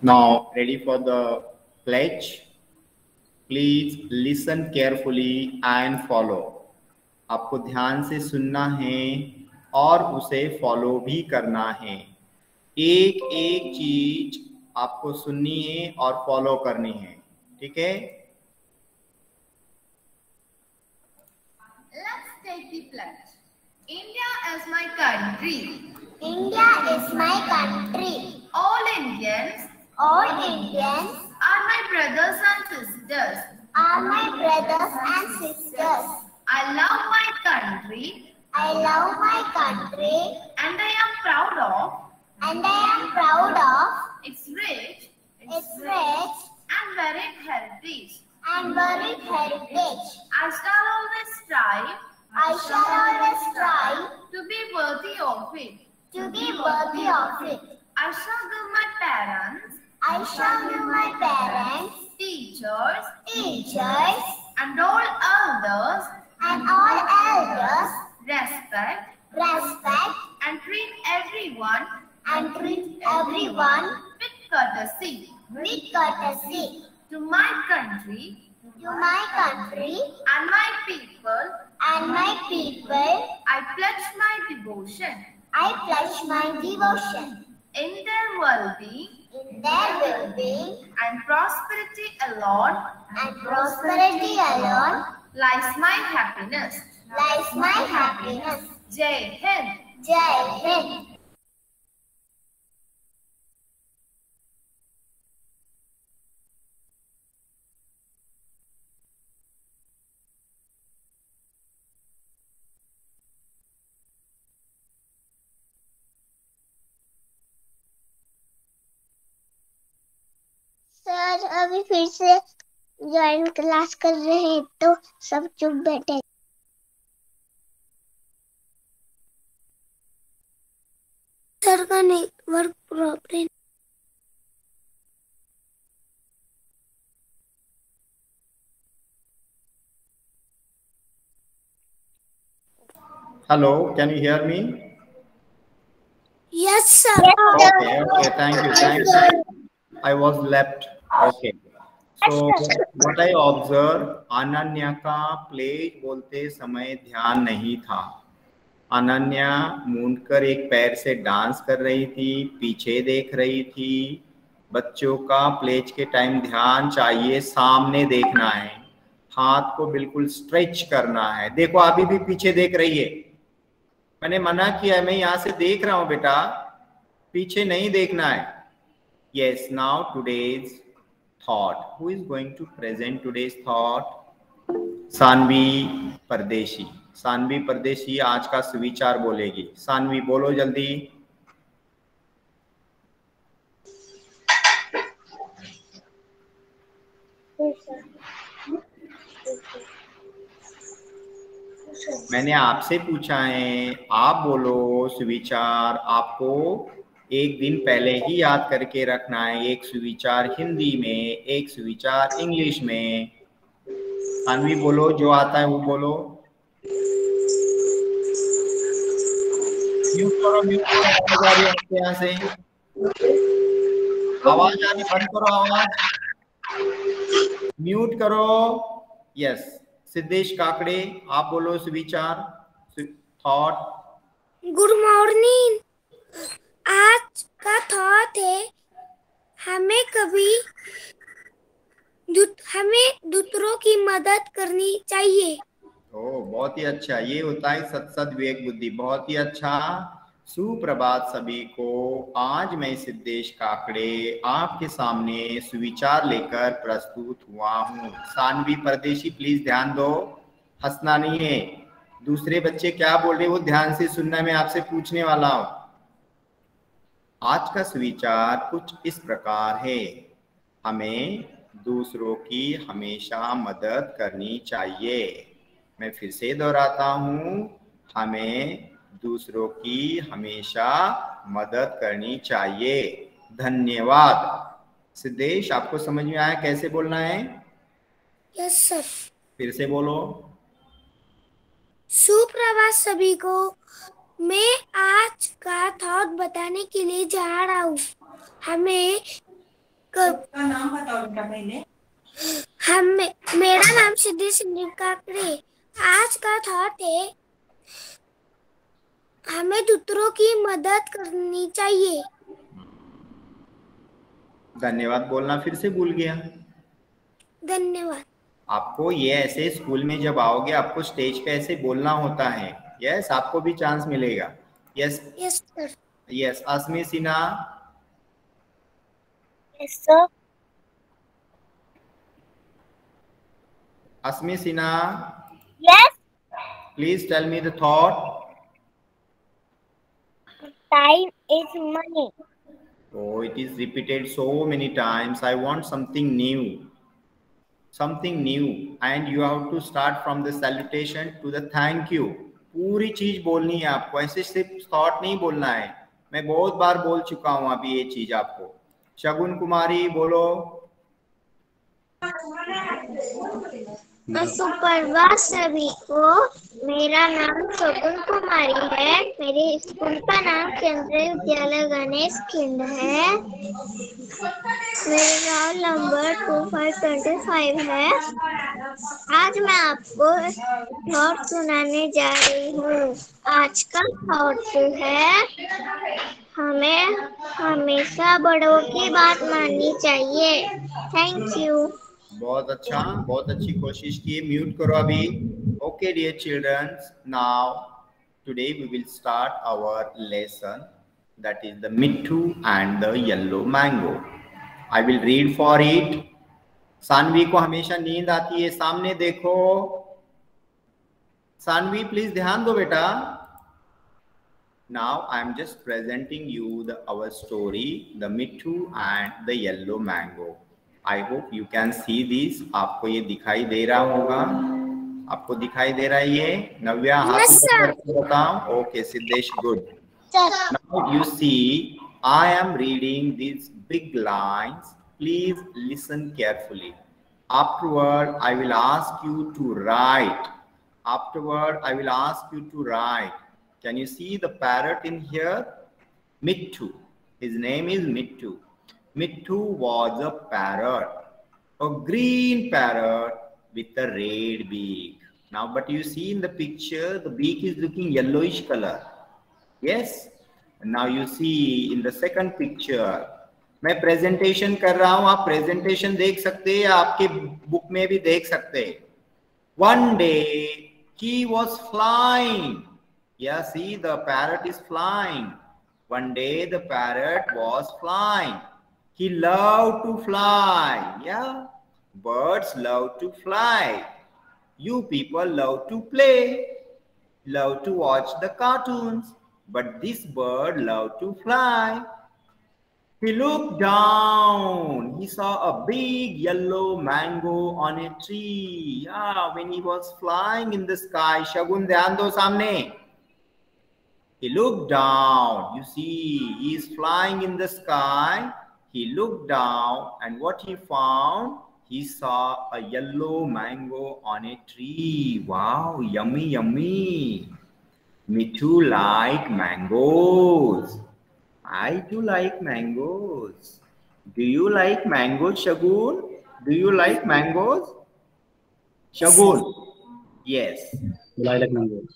Now, ready for the pledge? Please listen carefully and follow. आपको ध्यान से सुनना है और उसे फॉलो भी करना है। एक एक चीज आपको सुननी है और फॉलो करनी है, ठीक है? Let's take the pledge. India is my country. India is my country. All Indians are my brothers and sisters. Are my brothers and sisters. I love my country. I love my country. And I am proud of. Its rich. And varied heritage. I shall always strive. To be worthy of it. I shall give my parents. Teachers. And all elders. Respect. And treat everyone. With courtesy. To my country. And my people. I pledge my devotion. In there will be. And prosperity alone. Lies my happiness. Jai Hind. Sir अभी फिर से join class कर रहे हैं तो सब चुप बैठे। सर का network problem. Hello, can you hear me? Yes, sir. Okay, thank you. I was left okay, so what I observe, Ananya का प्लेज बोलते समय ध्यान नहीं था। अनन्या मूंदकर एक पैर से डांस कर रही थी, पीछे देख रही थी। बच्चों का प्लेज के टाइम ध्यान चाहिए, सामने देखना है, हाथ को बिल्कुल स्ट्रेच करना है। देखो अभी भी पीछे देख रही है, मैंने मना किया है, मैं यहाँ से देख रहा हूँ बेटा, पीछे नहीं देखना है। Yes, now today's thought, who is going to present today's thought? Sanvi Pardeshi. Sanvi परदेशी आज का सुविचार बोलेगी। सानवी बोलो जल्दी। मैंने आपसे पूछा है, आप बोलो सुविचार। आपको एक दिन पहले ही याद करके रखना है, एक सुविचार हिंदी में, एक सुविचार इंग्लिश में। सानवी बोलो, जो आता है वो बोलो। म्यूट करो, म्यूट करो, आवाज आ रही है आपके यहाँ से, आवाज आनी बंद करो, आवाज म्यूट करो। यस, सिद्धेश काकड़े आप बोलो सुविचार, थॉट। Good morning. आज का थॉट है, हमें दूसरों की मदद करनी चाहिए। ओ बहुत ही अच्छा, ये होता है सत्सद विवेक बुद्धि। बहुत ही अच्छा, सुप्रभात सभी को। आज मैं सिद्धेश काकड़े आपके सामने सुविचार लेकर प्रस्तुत हुआ हूँ। सानवी परदेशी प्लीज ध्यान दो, हंसना नहीं है। दूसरे बच्चे क्या बोल रहे हैं वो ध्यान से सुनना, मैं आपसे पूछने वाला हूँ। आज का सुविचार कुछ इस प्रकार है, हमें दूसरों की हमेशा मदद करनी चाहिए। मैं फिर से दोहराता हूँ, हमें दूसरों की हमेशा मदद करनी चाहिए। धन्यवाद। सिद्धेश आपको समझ में आया कैसे बोलना है? Yes sir. फिर से बोलो। सुप्रभात सभी को। मैं आज का थॉट बताने के लिए जा रहा हूँ। हमें नाम बताओ इनका पहले। मेरा नाम सिद्धेश काकड़े। आज का थॉट है, हमें दूसरों की मदद करनी चाहिए। धन्यवाद बोलना फिर से भूल गया। धन्यवाद। आपको ये ऐसे स्कूल में जब आओगे आपको स्टेज पे ऐसे बोलना होता है। यस, आपको भी चांस मिलेगा। Yes yes sir. Yes, Asmi Sinha. Yes sir. Asmi Sinha, yes. Please tell me the thought. Time is money. Oh, it is repeated so many times. I want something new. Something new. And you have to start from the salutation to the thank you. पूरी चीज बोलनी है आपको, ऐसे सिर्फ thought नहीं बोलना है। मैं बहुत बार बोल चुका हूं अभी ये चीज आपको। शगुन कुमारी बोलो। सुप्रभात सभी को। मेरा नाम शगुन कुमारी है। मेरे स्कूल का नाम केंद्रीय विद्यालय गणेश खिंड है। मेरा रोल नंबर 2525 है। आज मैं आपको थॉट सुनाने जा रही हूँ। आज का थॉट है, हमें हमेशा बड़ों की बात माननी चाहिए। Thank you. बहुत अच्छा, बहुत अच्छी कोशिश की। म्यूट करो अभी। Okay dear childrens, now today we will start our lesson, that is the Mitthu and the yellow mango. I will read for it. Saanvi को हमेशा नींद आती है, सामने देखो। सानवी प्लीज ध्यान दो बेटा। Now I am just presenting you our story, the Mittu and the Yellow Mango. I hope you can see this. आपको ये दिखाई दे रहा होगा, आपको दिखाई दे रहा है ये? नव्या हाथ ऊपर करके बताओ। Okay Siddhesh, good. Now you see, I am reading these big lines. Please listen carefully. Afterward, I will ask you to write. Afterward, I will ask you to write. Can you see the parrot in here? Mittu. His name is Mittu. Mittu was a parrot, a green parrot with a red beak. Now, but you see in the picture, the beak is looking yellowish color. Yes. Now you see in the second picture. मैं presentation कर रहा हूं, आप presentation देख सकते हैं, आपके book में भी देख सकते हैं. One day he was flying. Yeah, see, the parrot is flying. One day the parrot was flying. He loved to fly. Yeah, birds love to fly. You people love to play, love to watch the cartoons, but this bird loved to fly. He looked down. He saw a big yellow mango on a tree. Yeah, when he was flying in the sky. Shagun, dhyan do samne. He looked down. You see, he is flying in the sky. He looked down, and what he found? He saw a yellow mango on a tree. Wow, yummy, yummy. Me too like mangoes. I too like mangoes. Do you like mangoes, Shagun? Do you like mangoes? Shagun? Yes. I like mangoes.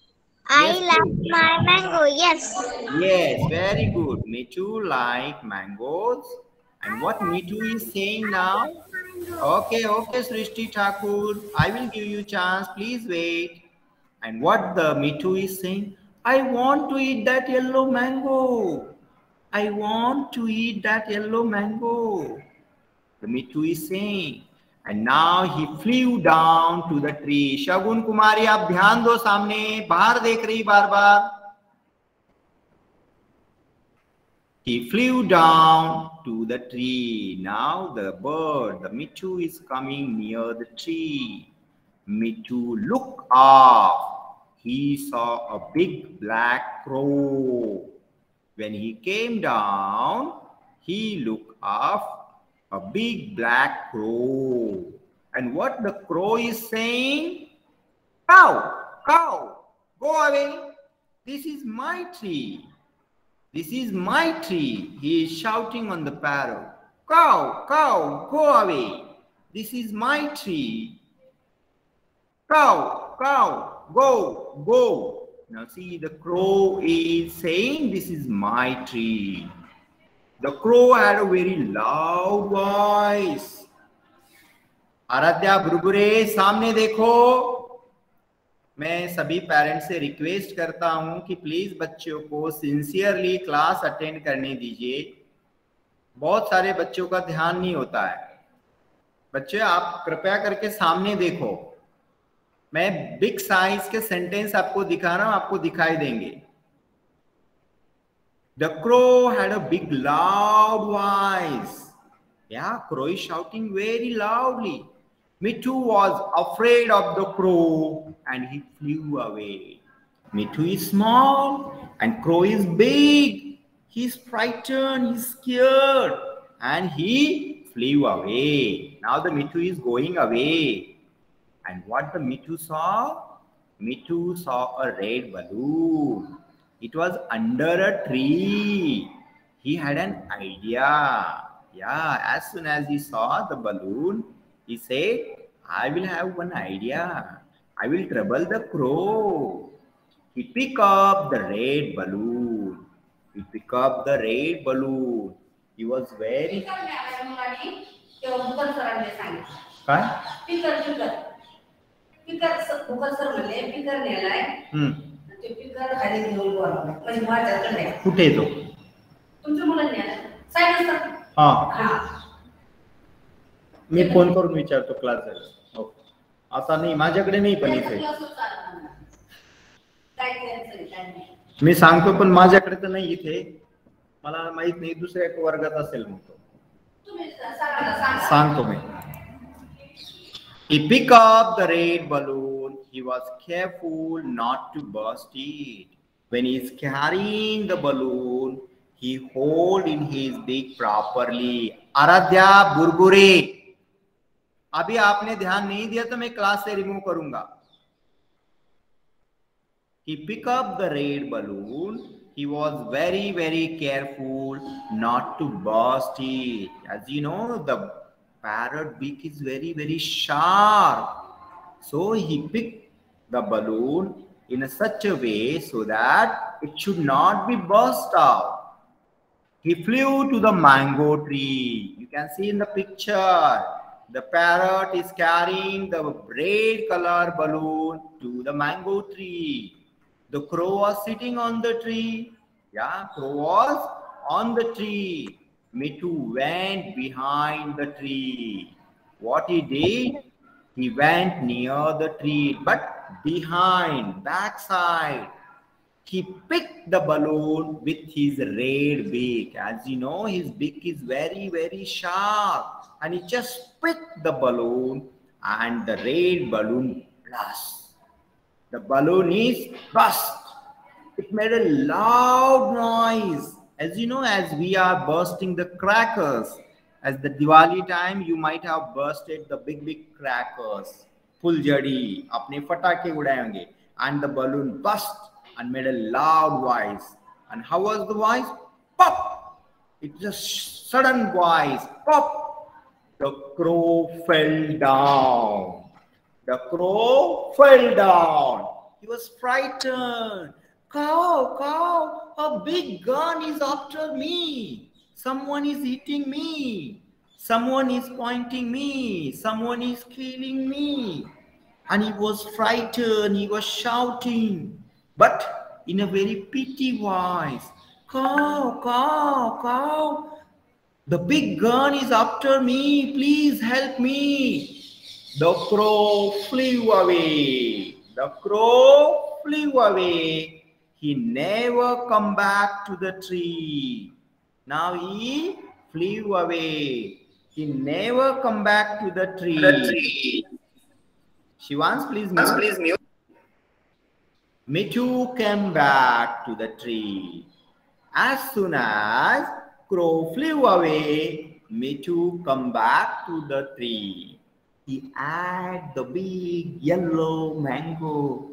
I like my mango. Yes. Yes, very good. Me too like mangoes. And what Me too is saying now? Okay, Srishti Thakur. I will give you chance. Please wait. And what the Me too is saying? I want to eat that yellow mango. I want to eat that yellow mango. The Me too is saying. And now he flew down to the tree. Shagun Kumari, आप ध्यान दो, सामने बाहर देख रही बार बार. He flew down to the tree. Now the bird, the Mittu, is coming near the tree. Mittu looked up. He saw a big black crow. When he came down, he looked up, a big black crow. And what the crow is saying? Cow, cow, go away. This is my tree. This is my tree. He is shouting on the parrot. Cow, cow, go away. This is my tree. Cow, cow, go, go. Now see, the crow is saying, this is my tree. The crow had a very loud voice. Aaradhya, Burbure, सामने देखो. मैं सभी parents से request करता हूं कि please बच्चों को सिंसियरली क्लास अटेंड करने दीजिए. बहुत सारे बच्चों का ध्यान नहीं होता है. बच्चे, आप कृपया करके सामने देखो. मैं बिग साइज के सेंटेंस आपको दिखा रहा हूं, आपको दिखाई देंगे. The crow had a big loud voice. Yeah, crow is shouting very loudly. Mittu was afraid of the crow and he flew away. Mittu is small and crow is big. He's frightened, he's scared, and he flew away. Now the Mittu is going away. And what the Mittu saw? Mittu saw a red balloon. It was under a tree. He had an idea. Yeah, as soon as he saw the balloon, he said, I will have one idea. I will trouble the crow. He picked up the red balloon. He picked up the red balloon. He was very... कुठे तो हाँ, मी phone करून विचारतो class झाला. आता नाही, माझ्याकडे नाही, पण इथे मी सांगतो, पण माझ्याकडे तर नाही इथे. मला माहित नाही, दुसऱ्या वर्गात असेल म्हणतो. सांगतो मी. He picked up the red balloon. He was careful not to burst it. When he is carrying the balloon, he hold in his beak properly. Aaradhya, Burbure, अभी आपने ध्यान नहीं दिया तो मैं क्लास से रिमूव करूंगा. He picked up the red balloon. he was very, very careful not to burst it. As you know, the parrot beak is very, very sharp. So he picked the balloon in such a way so that it should not be burst out. He flew to the mango tree. You can see in the picture, the parrot is carrying the red color balloon to the mango tree. The crow was sitting on the tree. Yeah, crow was on the tree. Mittu went behind the tree. What he did? He went near the tree, but behind, backside. He picked the balloon with his red beak. As you know, his beak is very, very sharp. And he just picked the balloon and the red balloon burst. The balloon is burst. It made a loud noise. As you know, as we are bursting the crackers, as the Diwali time, you might have bursted the big, big crackers. Fuljadi, apne fatake udayenge. And the balloon burst and made a loud voice. And how was the voice? Pop! It just sudden voice. Pop! The crow fell down. The crow fell down. He was frightened. Cow, cow, a big gun is after me. Someone is eating me. Someone is pointing me. Someone is killing me. And he was frightened. He was shouting, but in a very pity voice. Cow, cow, cow. The big gun is after me. Please help me. The crow flew away. The crow flew away. He never come back to the tree. Now he flew away. He never come back to the tree. Shivans, please mute. Mittu came back to the tree. As soon as crow flew away, Mittu come back to the tree. He ate the big yellow mango.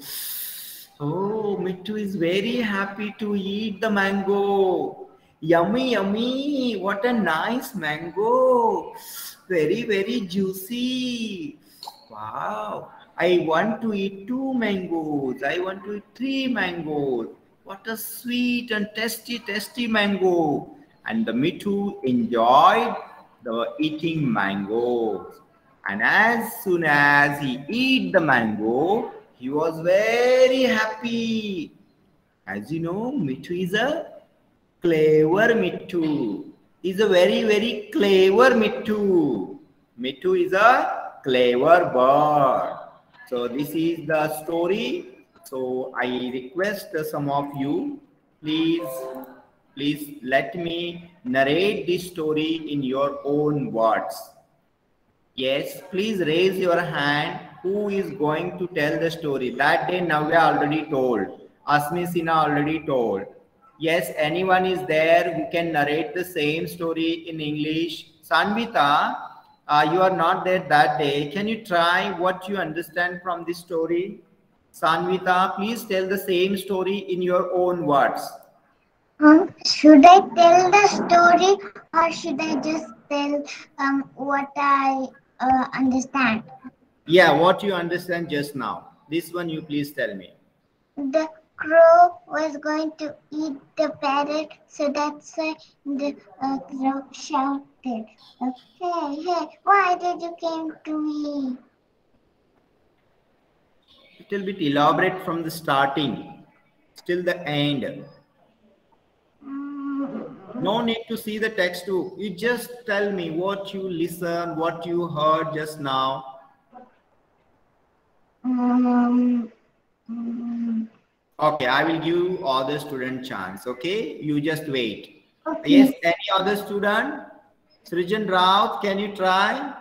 Oh, Mittu is very happy to eat the mango. Yummy, yummy. What a nice mango. Very, very juicy. Wow. I want to eat 2 mangoes. I want to eat 3 mangoes. What a sweet and tasty, tasty mango. And the Mittu enjoyed the eating mangoes. And as soon as he eat the mango, he was very happy. As you know, Mittu is a clever Mittu. He's a very, very clever Mittu. Mittu is a clever bird. So this is the story. So I request some of you, please let me narrate this story in your own words. Yes, please raise your hand. Who is going to tell the story? That day Navya already told. Asmi Sinha already told. Yes, anyone is there who can narrate the same story in English? Sanvita, you are not there that day. Can you try what you understand from this story? Sanvita, please tell the same story in your own words. Should I tell the story or should I just tell what I understand? Yeah, what you understand just now. This one you please tell me. The crow was going to eat the parrot, so that's why the crow shouted, hey, why did you come to me? Little bit elaborate from the starting till the end. No need to see the text too. You just tell me what you listened, what you heard just now. Okay, I will give other student chance. Okay, you just wait. Okay. Yes, any other student? Srijan Raut, can you try?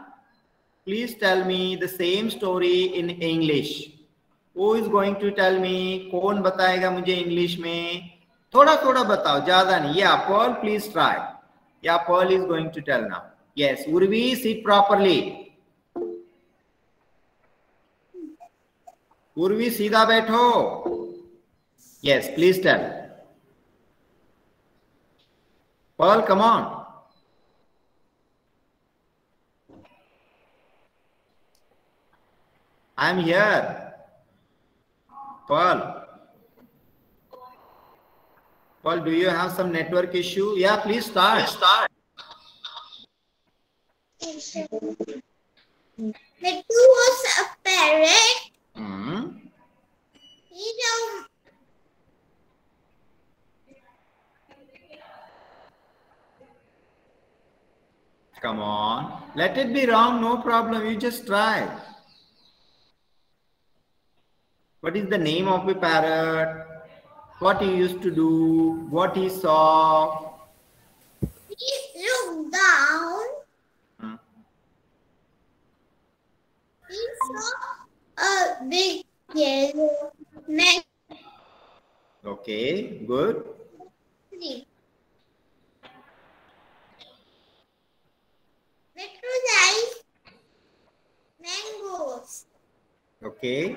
Please tell me the same story in English. Who is going to tell me? कौन बताएगा मुझे English में? थोड़ा थोड़ा बताओ, ज़्यादा नहीं. Yeah, Pearl, please try. Yeah, Pearl is going to tell now. Yes, Urvi, sit properly. Urvi, सीधा बैठो. Yes, please tell. Pearl, come on. I'm here. Pearl. Pearl, do you have some network issue? Yeah, please start. Mittu was a parrot. He's a Come on. Let it be wrong, no problem. You just try. What is the name of a parrot? What he used to do? What he saw? he looked down. Hmm. He saw a big yellow man. Okay, good. Mittu's eyes mangoes Okay.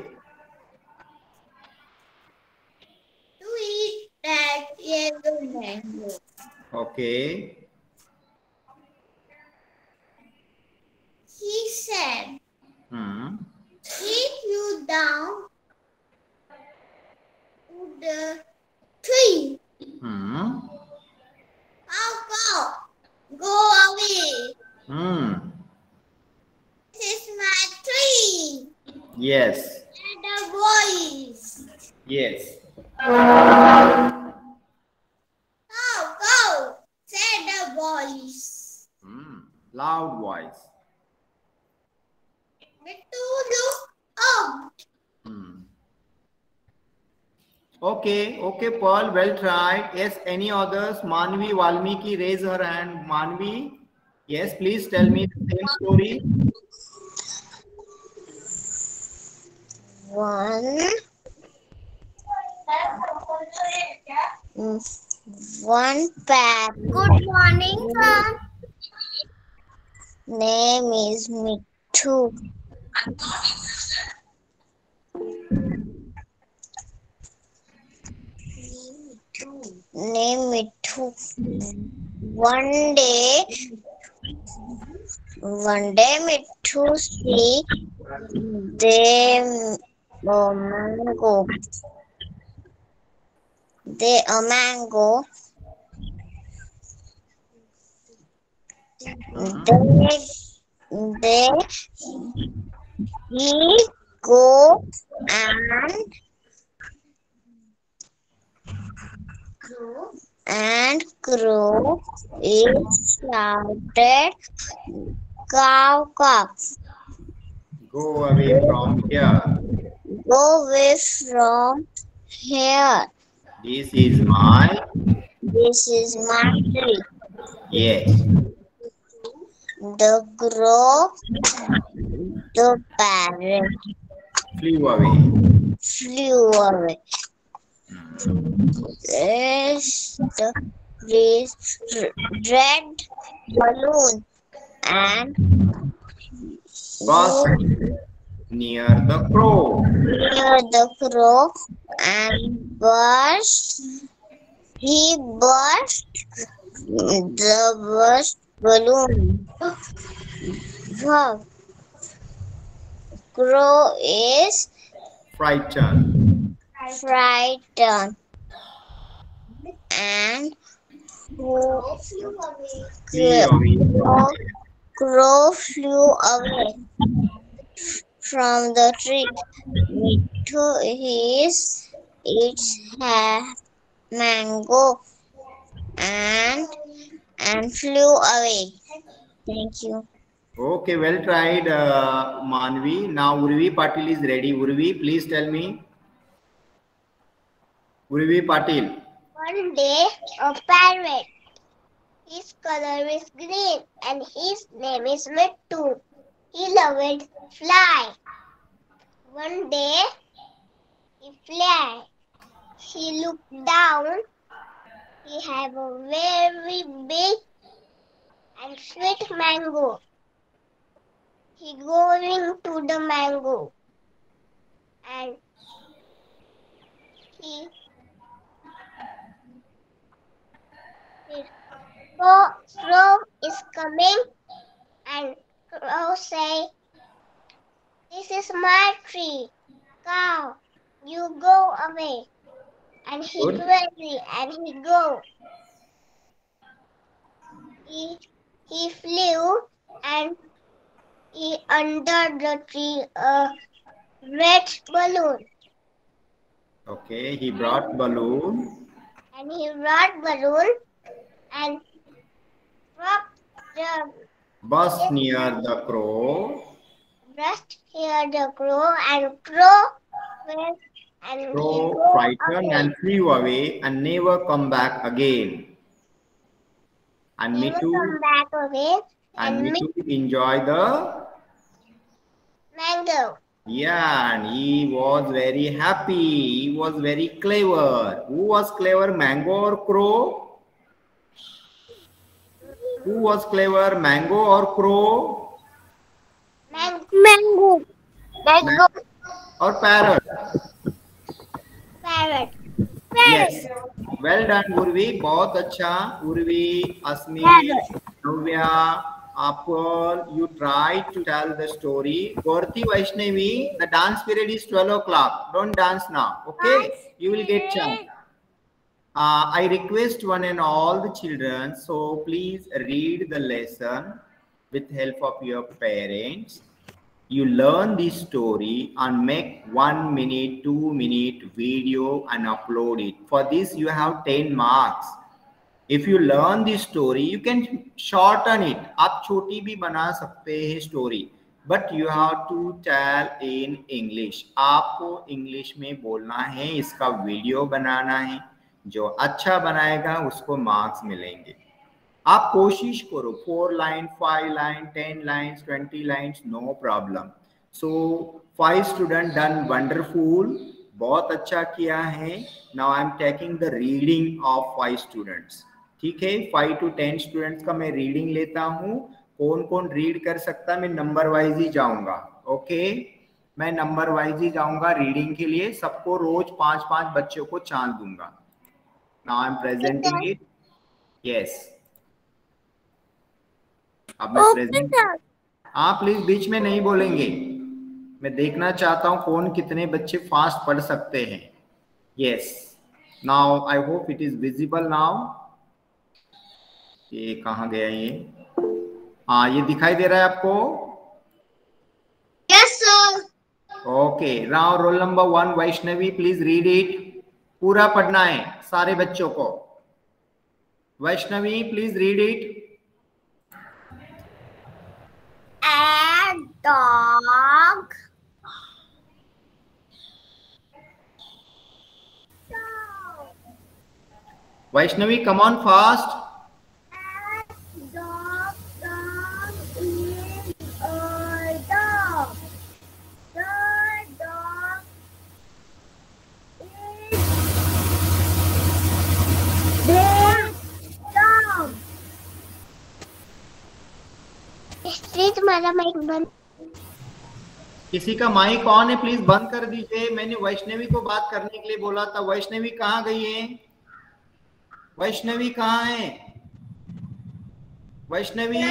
to eat that yellow mango. Okay. He said, Hmm. he flew down to the tree. Hmm. Cow, go away. Hmm. This is my tree. Yes. And the voice. Yes. Go, said the voice. Hmm. Loud voice. Mittu looked up. Hmm. Okay, okay, Paul, well tried. Yes, any others? Manvi, Valmiki, raise her hand. Manvi, yes, please tell me the same story. One parrot. Good morning, sir. Name is Mittu. Name Mittu. One day Mittu see the mango. A mango. They he go and crow is shouted cow cow. Go away from here. Go away from here. This is my. This is my tree. Yes. The crow, the parrot Flew away. flew away. There's the red balloon and Was near the crow. near the crow and he burst the burst balloon. Wow. Crow is Frightened. frightened and crow flew away from the tree to his its mango and flew away. Thank you. Okay, well tried, Manvi. Now Urvi Patil is ready. Urvi, please tell me. Urvi Patil. One day, a parrot. His color is green and his name is Mittu. He loved fly. One day, he flew. He looked down. He had a very big and sweet mango. He going to the mango and he Crow is coming, and Crow say, "This is my tree. Cow, you go away." And he Good. crazy, and he go. He flew, and he under the tree a red balloon. Okay, he brought balloon. And he brought balloon and dropped the Bus near the crow. breast here the crow, and crow went and Crow he go frightened away. and flew away and never come back again. And Never me too. come back again. And me too enjoy the Mango. Yeah, and he was very happy. He was very clever. Who was clever, mango or crow? Who was clever, mango or crow? Mango. Mango. Or parrot? Parrot. Yes. Well done, Urvi. बहुत अच्छा. Urvi, Asmi, Nuvya, Apple, you try to tell the story. Gaurti, Vaishnavi, the dance period is 12 o'clock. Don't dance now. Okay? You will get chance. I request one and all the children, so please read the lesson with help of your parents. You learn this story and make 1 minute, 2 minute video and upload it. For this, you have 10 marks. If you learn this story, you can shorten it. आप छोटी भी बना सकते हैं story, but you have to tell in English. आपको English में बोलना है, इसका वीडियो बनाना है. जो अच्छा बनाएगा उसको मार्क्स मिलेंगे. आप कोशिश करो 4 line, 5 line, 10 lines, 20 lines, no problem. So 5 student done wonderful. बहुत अच्छा किया है. Now I am taking the reading of 5 students. ठीक है, 5 to 10 स्टूडेंट्स का मैं रीडिंग लेता हूँ. कौन कौन रीड कर सकता है, मैं नंबर वाइज ही जाऊंगा. ओके, मैं नंबर वाइज ही जाऊंगा रीडिंग के लिए. सबको रोज 5-5 बच्चों को चांस दूंगा. Now I am presenting it. Yes, अब मैं प्रेजेंट. हाँ, प्लीज बीच में नहीं बोलेंगे. मैं देखना चाहता हूँ कौन कितने बच्चे फास्ट पढ़ सकते हैं. Yes, now I hope it is visible now. ये कहाँ गया ये? हाँ, ये दिखाई दे रहा है आपको? Yes sir. Okay, now roll number 1 Vaishnavi, please read it. पूरा पढ़ना है सारे बच्चों को. Vaishnavi, please read it. A dog. Vaishnavi, come on fast. Dog is a dog. The dog is big dog. Please मेरा माइक बंद. किसी का माइक ऑन है, प्लीज बंद कर दीजिए. मैंने वैष्णवी को बात करने के लिए बोला था. वैष्णवी कहाँ गई है? वैष्णवी कहाँ है? वैष्णवी,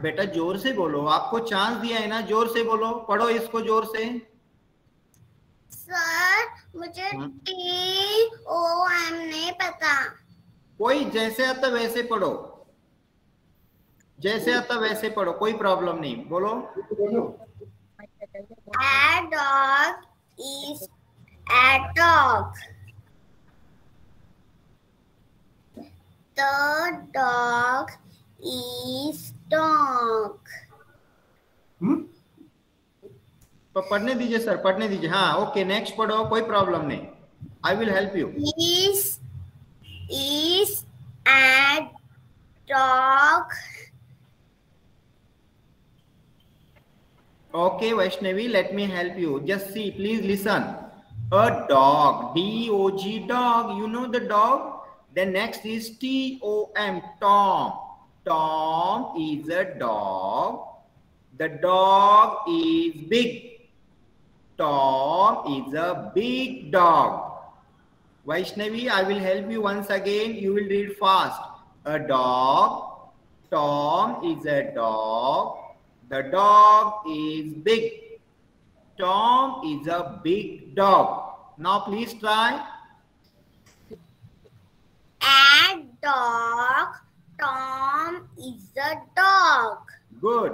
बेटा जोर से बोलो. आपको चांस दिया है ना, जोर से बोलो. पढ़ो इसको जोर से. सर, मुझे TOM नहीं पता. कोई जैसे आता वैसे पढ़ो. जैसे आता वैसे पढ़ो, कोई प्रॉब्लम नहीं. बोलो. A dog is a dog. The dog is dog. तो पढ़ने दीजिए सर, पढ़ने दीजिए. हाँ, ओके, नेक्स्ट पढ़ो, कोई प्रॉब्लम नहीं. आई will help you. Is a dog. Okay, Vaishnavi, let me help you. Just see, please listen. A dog, D-O-G, dog. You know the dog? Then next is T-O-M, Tom. Tom is a dog. The dog is big. Tom is a big dog. Vaishnavi, I will help you once again. You will read fast. a dog. Tom is a dog. The dog is big. Tom is a big dog. Now please try. A dog. Tom is a dog. Good.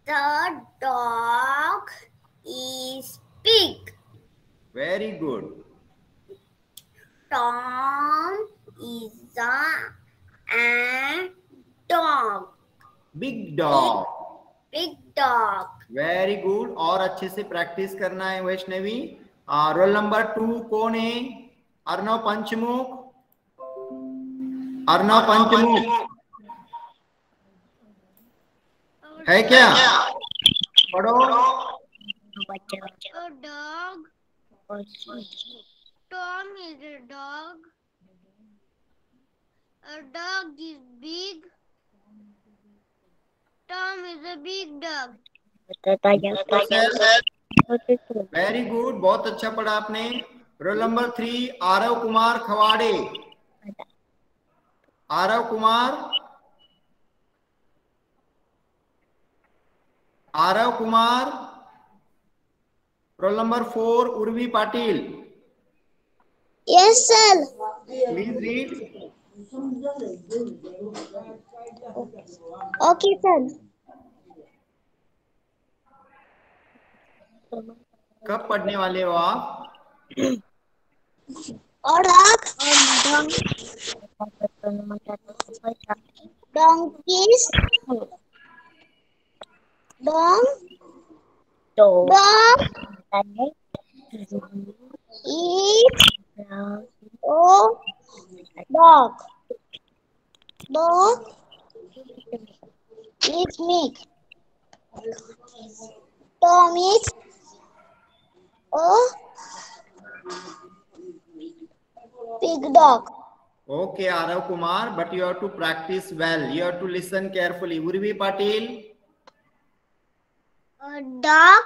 The dog is big. Very good. Tom is a dog. Big dog. Big dog. Very good. और अच्छे से practice करना है Vaishnavi. Roll number 2 कौन है? अर्णव पंचमुख. अर्णव पंचमुख है क्या? पढ़ो. A dog. Tom is a dog. A dog is big. Tom is a big dog. Very good. बहुत अच्छा पढ़ा आपने. Roll number 3 Aarav Kumar Khawade. Aarav Kumar. Aarav Kumar. Roll number 4 Urvi Patil. Yes, sir. Please read. Okay, sir. कब पढ़ने वाले हो आप? और donkeys. Dog. Eat. Oh, dog. Dog eats meat. Tom eats big dog. Okay, Arav Kumar, but you have to practice well. You have to listen carefully. Urvi Patil. A dog.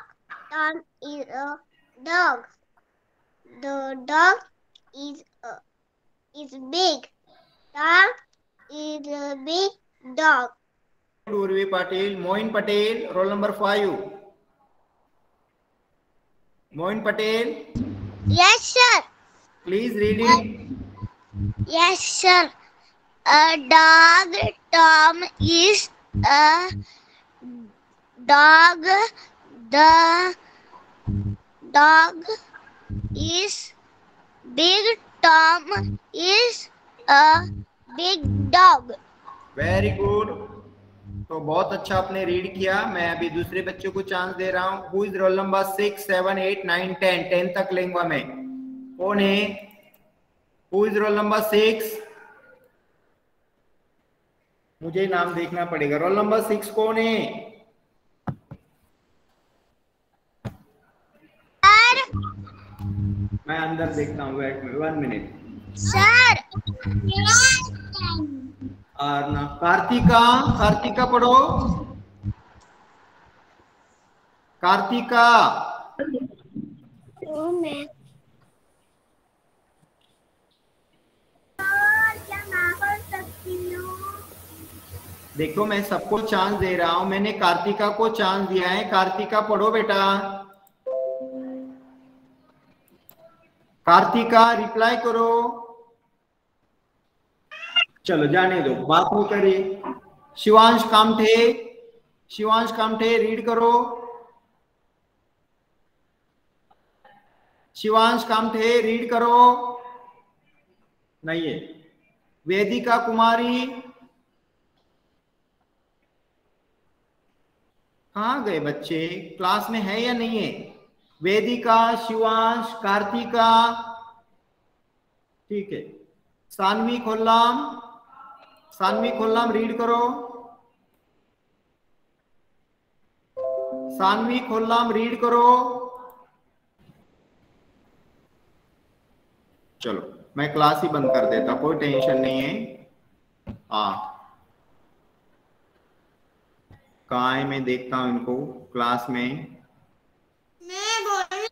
Tom is a dog. The dog is big. Tom is a big dog. Urvi Patil. Moin Patel, roll number 5. Moin Patel. Yes, sir. Please read it. Yes, sir. A dog. Tom is a dog. The dog is big. Tom is a big dog. Very good. तो बहुत अच्छा आपने read किया. मैं अभी दूसरे बच्चों को चांस दे रहा हूँ. Who is roll number 6, 7, 8, 9, 10. 10 तक लेंगे मैं. कौन है? Who is roll number 6? मुझे नाम देखना पड़ेगा. रोल नंबर 6 कौन है? मैं अंदर देखता हूँ. वेट में 1 मिनट. सर. और ना कार्तिका. कार्तिका पढ़ो. कार्तिका. मैं क्या ना कर सकती हूँ? देखो मैं सबको चांस दे रहा हूं. मैंने कार्तिका को चांस दिया है. कार्तिका पढ़ो बेटा. कार्तिका रिप्लाई करो. चलो जाने दो, बात नहीं करिए. शिवांश कामठे. शिवांश कामठे रीड करो. शिवांश कामठे रीड करो. नहीं है. वेदिका कुमारी. कहाँ गए बच्चे? क्लास में है या नहीं है? वेदिका, शिवांश, कार्तिका. ठीक है. सानवी खोल्लाम. सानवी खोल्लाम रीड करो. सानवी खोल्लाम रीड करो. चलो मैं क्लास ही बंद कर देता. कोई टेंशन नहीं है. हाँ कहाँ है? मैं देखता हूँ इनको क्लास में. मैं बोल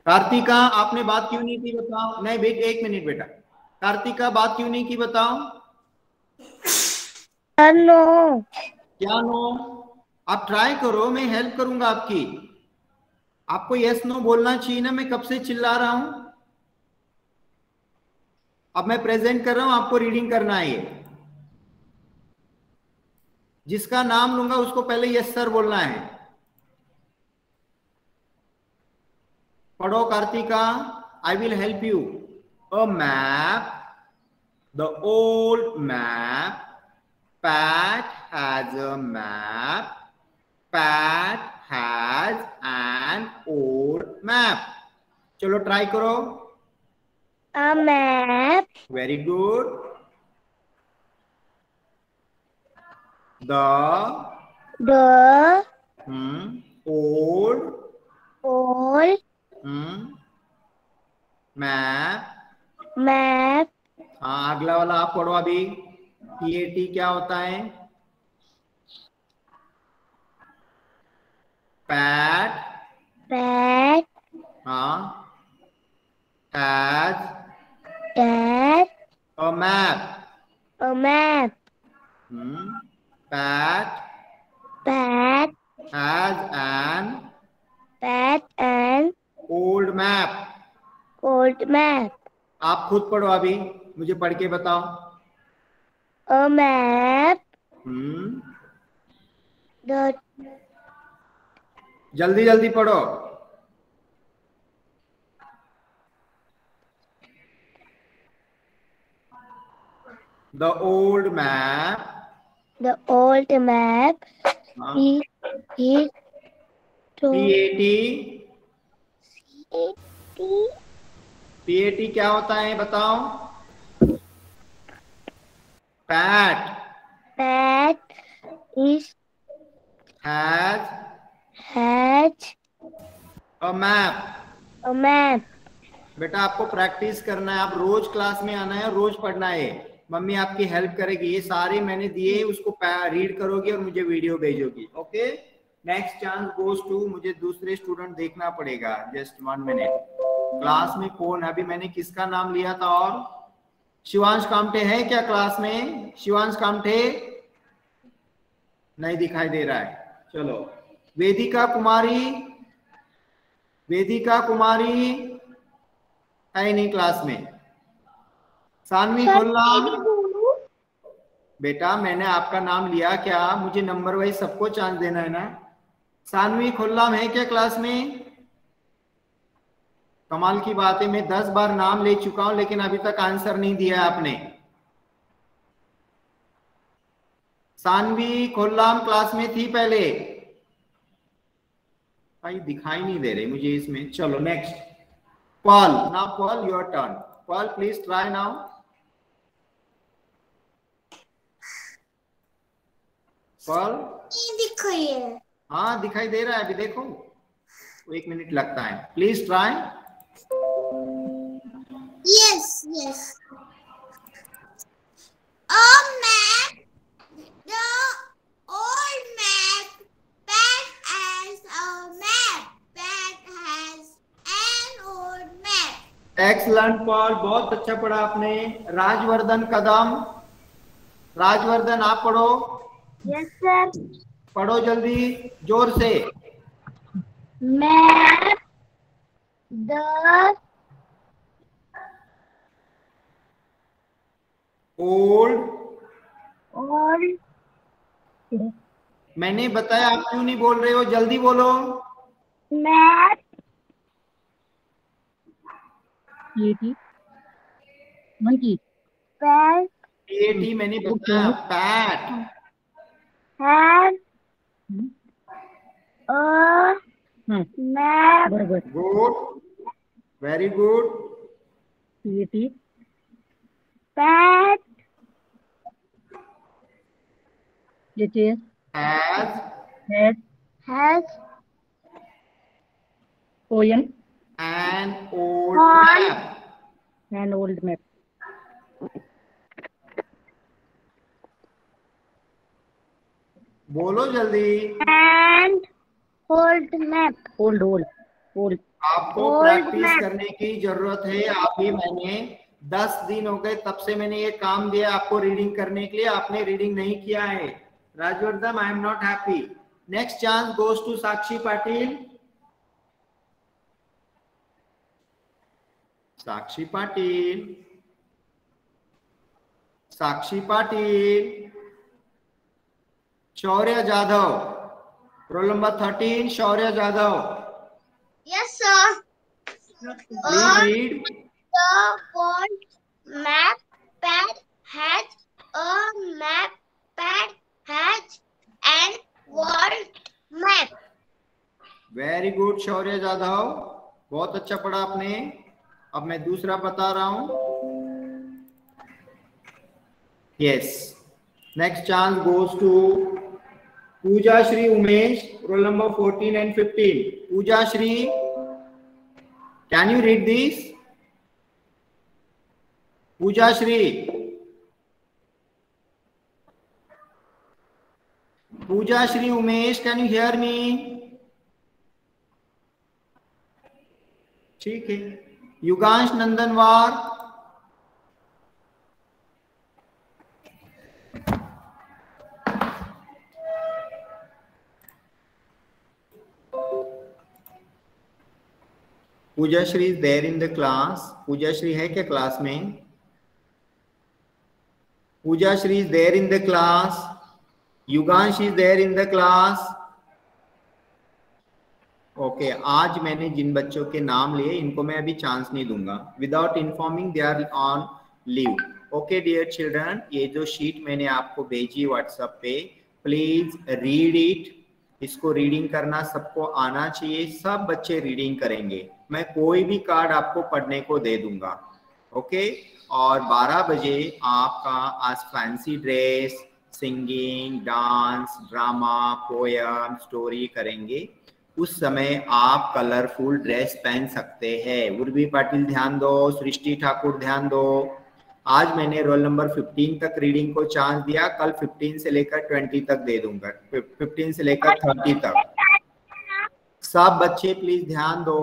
कार्तिका आपने बात क्यों नहीं की बताओ। नहीं बेटा, 1 मिनट बेटा। कार्तिका बात क्यों नहीं की बताओ। नो। क्या नो? आप ट्राई करो, मैं हेल्प करूंगा आपकी। आपको यस नो बोलना चाहिए ना, मैं कब से चिल्ला रहा हूं। अब मैं प्रेजेंट कर रहा हूं, आपको रीडिंग करना है। ये जिसका नाम लूंगा उसको पहले यस सर बोलना है। पढ़ो Kartika, I will help you. A map, the old map, Pat has a map. Pat has an old map. चलो ट्राई करो। A map. Very good. The old old map। map. हाँ, अगला वाला आप पढ़ो अभी। PAT क्या होता है? Pat। Pat हाँ, has a map। a map. Pat Pat has an old map। old map. आप खुद पढ़ो अभी, मुझे पढ़ के बताओ। A map. The जल्दी जल्दी पढ़ो। The old map। the old map हाँ, is to PAT क्या होता है बताओ। Pat is has a map। a map. बेटा आपको प्रैक्टिस करना है, आप रोज क्लास में आना है, रोज पढ़ना है। मम्मी आपकी हेल्प करेगी। ये सारे मैंने दिए, उसको रीड करोगी और मुझे वीडियो भेजोगी। Okay, next chance goes to, मुझे दूसरे स्टूडेंट देखना पड़ेगा। Just 1 minute. क्लास में कौन? अभी मैंने किसका नाम लिया था? और शिवांश कामटे है क्या क्लास में? शिवांश कामटे नहीं दिखाई दे रहा है। चलो, वेदिका कुमारी, वेदिका कुमारी है नहीं क्लास में। सानवी खुल्लाम, बेटा मैंने आपका नाम लिया क्या? मुझे नंबर वाइज सबको चांस देना है ना। सानवी खुल्लाम है क्या क्लास में? कमाल की बात है, मैं 10 बार नाम ले चुका हूं लेकिन अभी तक आंसर नहीं दिया आपने। सानवी खुल्लाम क्लास में थी पहले? भाई दिखाई नहीं दे रही मुझे इसमें। चलो next, Paul. Now Paul your turn. Paul please try now. Paul देखो ये। हाँ दिखाई दे रहा है अभी, देखो 1 मिनट लगता है। Please try. Yes. A map. The old map. Pat has a map. Pat has an old map. Excellent Paul, बहुत अच्छा पढ़ा आपने। राजवर्धन कदम, राजवर्धन आप पढ़ो। Yes sir. पढ़ो जल्दी, जोर से। Map the old. ओल्ड मैंने बताया, आप क्यों नहीं बोल रहे हो? जल्दी बोलो। मैप monkey पैट PAT मैंने बताया। पैट हैज अ मैप बरोबर good, very good. PAT PAT it is has has own an old On. map। an old map बोलो जल्दी। एंड ओल्ड मैप old आपको प्रैक्टिस करने की जरूरत है। अभी मैंने 10 दिन हो गए तब से मैंने ये काम दिया आपको रीडिंग करने के लिए, आपने रीडिंग नहीं किया है। Rajvardhan, I am not happy. Next chance goes to Sakshi Patil. Sakshi Patil, Sakshi Patil, Shaurya Jadhav, roll number 13, Shaurya Jadhav. Yes, sir. Please read. The word map pad has a map pad has an world map. Very good Shaurya Jadhav, बहुत अच्छा पढ़ा आपने। अब मैं दूसरा बता रहा हूं। Yes, next chance goes to Pooja Shri Umesh, roll number 14 and 15। Pooja Shri, can you read this? Pooja Shri, Pooja Shri Umesh, can you hear me? ठीक है। Yugansh Nandanwar, Poojashri is there in the class. Poojashri है क्या क्लास में? Poojashri is there in the class. Yugansh is there in the class. Okay, आज मैंने जिन बच्चों के नाम लिए इनको मैं अभी चांस नहीं दूंगा। Without informing they are on leave. Okay dear children, ये जो शीट मैंने आपको भेजी व्हाट्सएप पे, प्लीज रीड इट। इसको रीडिंग करना सबको आना चाहिए, सब बच्चे रीडिंग करेंगे। मैं कोई भी कार्ड आपको पढ़ने को दे दूंगा। ओके, और 12 बजे आपका आज fancy dress, singing, dance, drama, poem, story करेंगे। उस समय आप कलरफुल ड्रेस पहन सकते हैं। उर्वी पाटिल ध्यान दो, सृष्टि ठाकुर ध्यान दो। आज मैंने रोल नंबर 15 तक रीडिंग को चांस दिया, कल 15 से लेकर 20 तक दे दूंगा, 15 से लेकर 30 तक। सब बच्चे प्लीज ध्यान दो,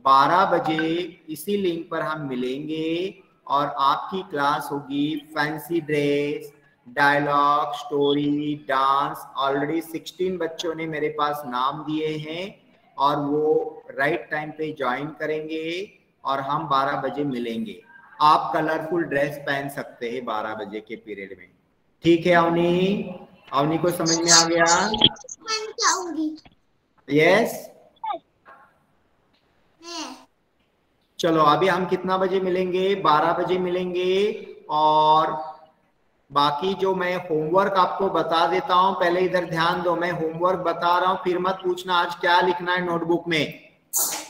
12 बजे इसी लिंक पर हम मिलेंगे और आपकी क्लास होगी fancy dress, dialogue, story, dance. Already 16 बच्चों ने मेरे पास नाम दिए हैं और वो राइट टाइम पे ज्वाइन करेंगे और हम 12 बजे मिलेंगे। आप कलरफुल ड्रेस पहन सकते हैं 12 बजे के पीरियड में। ठीक है अवनी? अवनी को समझ में आ गया? यस। चलो अभी हम कितना बजे मिलेंगे? 12 बजे मिलेंगे। और बाकी जो मैं होमवर्क आपको बता देता हूं, पहले इधर ध्यान दो, मैं होमवर्क बता रहा हूं, फिर मत पूछना आज क्या लिखना है नोटबुक में।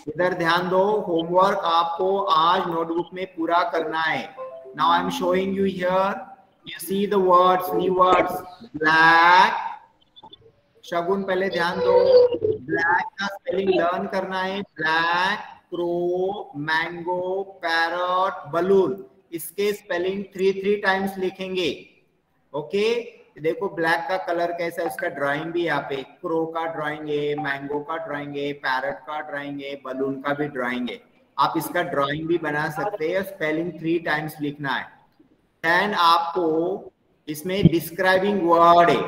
इधर ध्यान दो, होमवर्क आपको आज नोटबुक में पूरा करना है। Now I am showing you here, you see the words, new words. Black, Shagun पहले ध्यान दो, ब्लैक का स्पेलिंग लर्न करना है। Black, crow, mango, parrot, balloon, इसके स्पेलिंग 3 टाइम्स लिखेंगे। ओके, देखो ब्लैक का कलर कैसा है, उसका ड्राइंग भी यहाँ पे, क्रो का ड्राइंग है, मैंगो का ड्राइंग है, पैरट का ड्राइंग है, बलून का भी ड्राइंग है। आप इसका ड्राइंग भी बना सकते हैं। स्पेलिंग 3 टाइम्स लिखना है। देन आपको इसमें डिस्क्राइबिंग वर्ड है,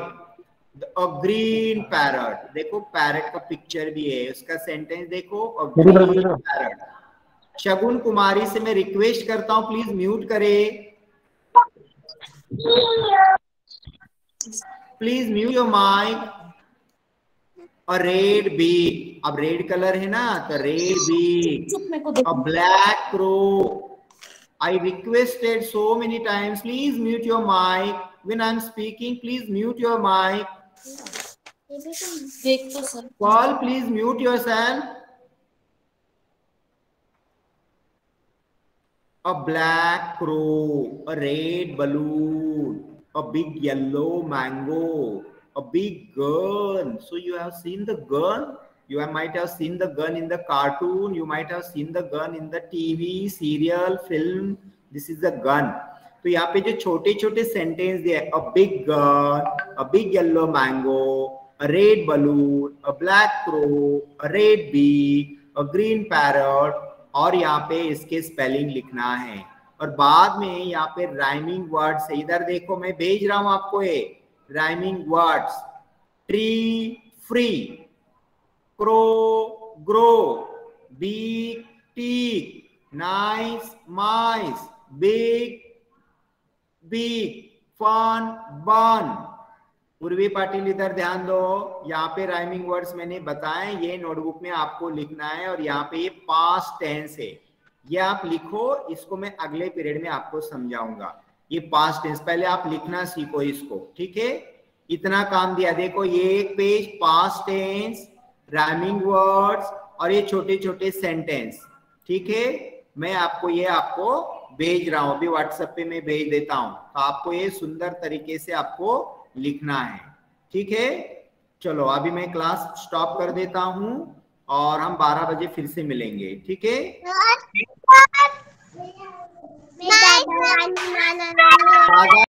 अ ग्रीन पैरट। देखो पैरट का पिक्चर भी है, उसका सेंटेंस देखो, अ ग्रीन पैरट। शगुन कुमारी से मैं रिक्वेस्ट करता हूं प्लीज म्यूट करे, please mute your mic. A red bee, अब रेड कलर है ना, तो red bee. A black crow. I requested so many times, please mute your mic when I am speaking, please mute your mic. Paul, please mute yourself. A black crow, a red balloon, a big yellow mango, a big gun. So you have seen the gun? You might have seen the gun in the cartoon. You might have seen the gun in the TV, serial, film. This is the gun. तो यहाँ पे जो छोटे छोटे sentence दिए, a big gun, a big yellow mango, a red balloon, a black crow, a red bee, और green parrot, और यहाँ पे इसके स्पेलिंग लिखना है। और बाद में यहाँ पे राइमिंग वर्ड्स है, इधर देखो मैं भेज रहा हूं आपको ये rhyming words. Tree free, crow grow, beak teak, nice mice, big beak, fun bun. Purvi Patil इधर ध्यान दो, यहाँ पे राइमिंग वर्ड्स मैंने बताए, ये नोटबुक में आपको लिखना है। और यहाँ पे ये पास्ट टेंस है, ये आप लिखो, इसको मैं अगले पीरियड में आपको समझाऊंगा। ये पास्ट टेंस पहले आप लिखना सीखो इसको, ठीक है। इतना काम दिया, देखो ये एक page past tense, rhyming words और ये छोटे छोटे सेंटेंस, ठीक है। मैं आपको ये भेज रहा हूं, अभी व्हाट्सएप पे मैं भेज देता हूं, तो आपको ये सुंदर तरीके से आपको लिखना है, ठीक है। चलो अभी मैं क्लास स्टॉप कर देता हूं और हम 12 बजे फिर से मिलेंगे, ठीक है।